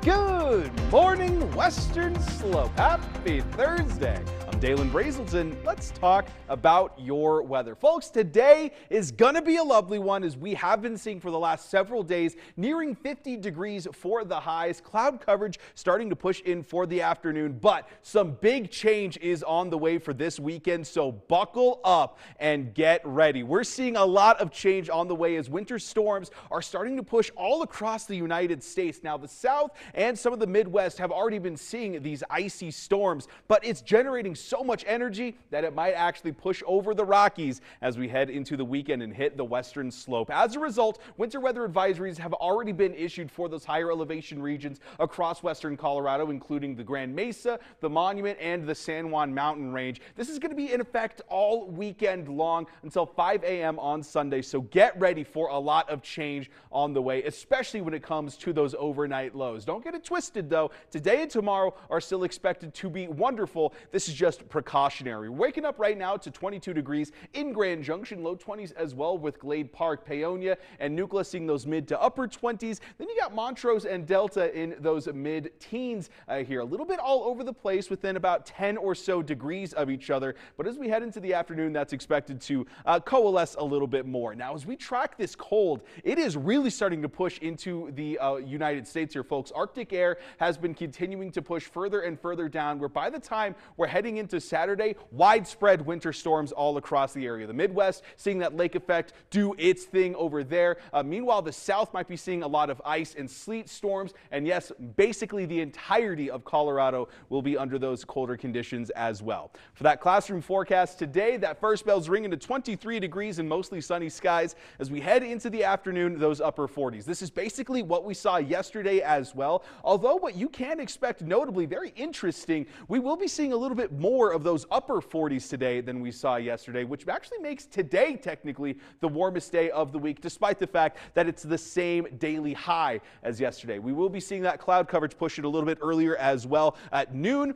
Good morning, Western Slope. Happy Thursday. I'm Dalen Brazelton. Let's talk about your weather. Folks, today is going to be a lovely one, as we have been seeing for the last several days, nearing 50 degrees for the highs. Cloud coverage starting to push in for the afternoon, but some big change is on the way for this weekend, so buckle up and get ready. We're seeing a lot of change on the way as winter storms are starting to push all across the United States. Now, the South and some of the Midwest have already been seeing these icy storms, but it's generating so much energy that it might actually push over the Rockies as we head into the weekend and hit the Western Slope. As a result, winter weather advisories have already been issued for those higher elevation regions across western Colorado, including the Grand Mesa, the Monument, and the San Juan Mountain Range. This is going to be in effect all weekend long until 5 a.m. on Sunday, so get ready for a lot of change on the way, especially when it comes to those overnight lows. Don't get it twisted, though. Today and tomorrow are still expected to be wonderful. This is just precautionary. We're waking up right now to 22 degrees in Grand Junction, low 20s as well with Glade Park, Paonia, and Nucla seeing those mid to upper 20s. Then you got Montrose and Delta in those mid-teens here. A little bit all over the place within about 10 or so degrees of each other. But as we head into the afternoon, that's expected to coalesce a little bit more. Now, as we track this cold, it is really starting to push into the United States here, folks. Arctic air has been continuing to push further and further down, where by the time we're heading into Saturday, widespread winter storms all across the area. The Midwest seeing that lake effect do its thing over there. Meanwhile, the South might be seeing a lot of ice and sleet storms. And yes, basically the entirety of Colorado will be under those colder conditions as well. For that classroom forecast today, that first bell's ringing to 23 degrees and mostly sunny skies. As we head into the afternoon, those upper 40s. This is basically what we saw yesterday as well. Although what you can expect, notably very interesting, we will be seeing a little bit more of those upper 40s today than we saw yesterday, which actually makes today technically the warmest day of the week, despite the fact that it's the same daily high as yesterday. We will be seeing that cloud coverage push it a little bit earlier as well at noon.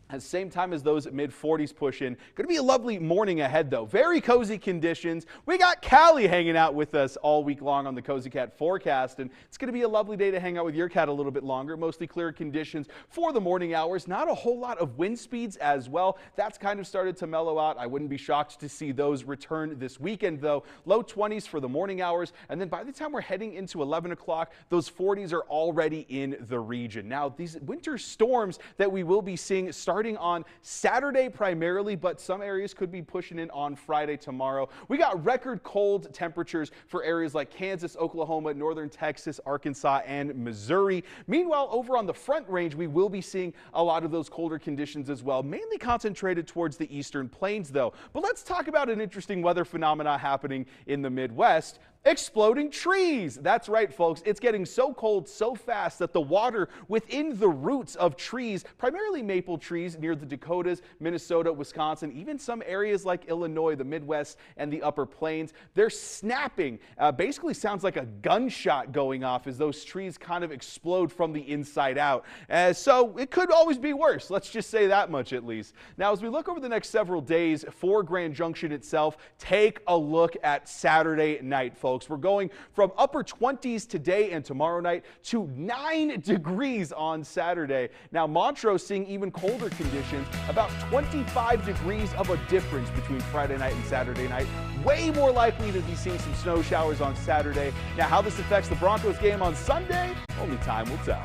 At the same time as those mid-40s push in. Going to be a lovely morning ahead, though. Very cozy conditions. We got Callie hanging out with us all week long on the Cozy Cat forecast, and it's going to be a lovely day to hang out with your cat a little bit longer. Mostly clear conditions for the morning hours. Not a whole lot of wind speeds as well. That's kind of started to mellow out. I wouldn't be shocked to see those return this weekend, though. Low 20s for the morning hours, and then by the time we're heading into 11 o'clock, those 40s are already in the region. Now, these winter storms that we will be seeing starting on Saturday primarily, but some areas could be pushing in on Friday tomorrow. We got record cold temperatures for areas like Kansas, Oklahoma, northern Texas, Arkansas, and Missouri. Meanwhile, over on the Front Range, we will be seeing a lot of those colder conditions as well, mainly concentrated towards the eastern plains, though. But let's talk about an interesting weather phenomena happening in the Midwest. Exploding trees. That's right, folks. It's getting so cold so fast that the water within the roots of trees, primarily maple trees near the Dakotas, Minnesota, Wisconsin, even some areas like Illinois, the Midwest, and the upper plains, they're snapping. Basically sounds like a gunshot going off as those trees kind of explode from the inside out. So it could always be worse. Let's just say that much at least. Now, as we look over the next several days for Grand Junction itself, take a look at Saturday night, folks. We're going from upper 20s today and tomorrow night to 9 degrees on Saturday. Now, Montrose seeing even colder conditions, about 25 degrees of a difference between Friday night and Saturday night. Way more likely to be seeing some snow showers on Saturday. Now, how this affects the Broncos game on Sunday, only time will tell.